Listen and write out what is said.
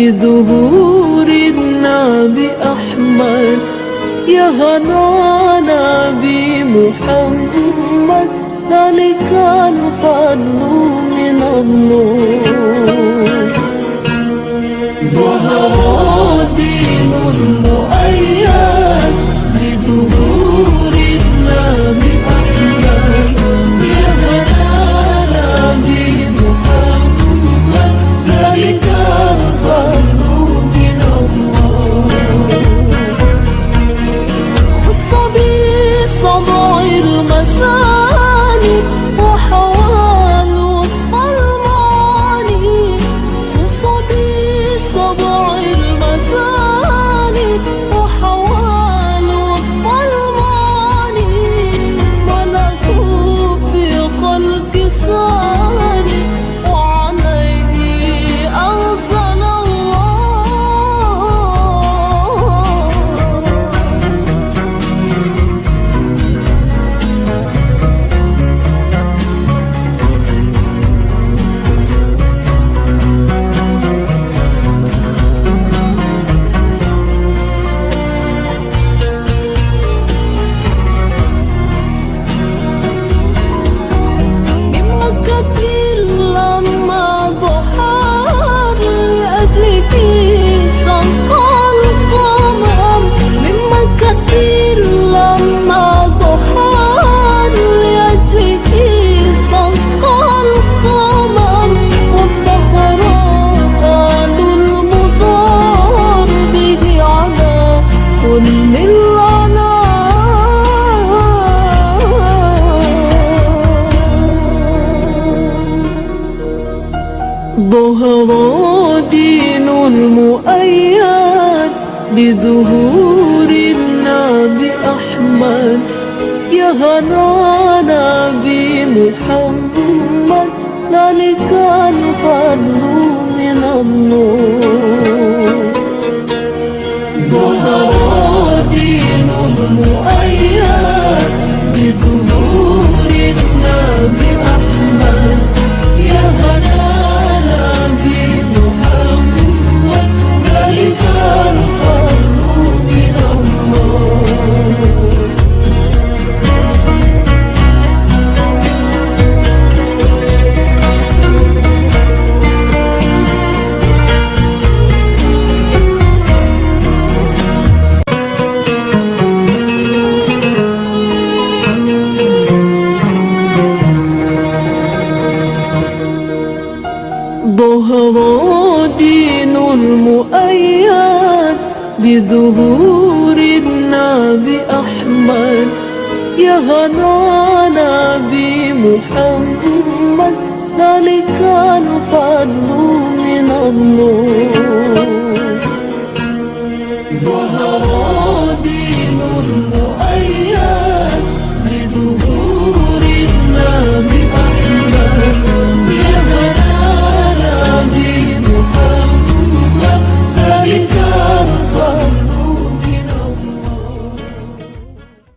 بظهور النبي أحمد، يا هنانا بمحمد، ذلك الفضل من الله. ظهر دين مؤيد بظهور النبي أحمد، يا هنانا بمحمد، ذلك الفضل من الله. خص بصدع المثاني وحواله المعاني، خص بصدع المثاني وحواله المعاني، ملكوت في خلق ثاني وعليه أنزل الله. من مكة لما ضحى لأجلك سقى القمر، من مكة لما ضحى لأجلك سقى القمر، وادخر آل المضار به على كل ظهر دين المؤيد بظهور النبي أحمد، يا هنانا بمحمد، ذلك الفضل من الله. ظهر دين المؤيد بظهور النبي أحمد، يا هنانا بمحمد، ذلك الفضل من الله. ظهر دين المؤيد بظهور النبي أحمد، يا هنانا بمحمد، ذلك الفضل من الله.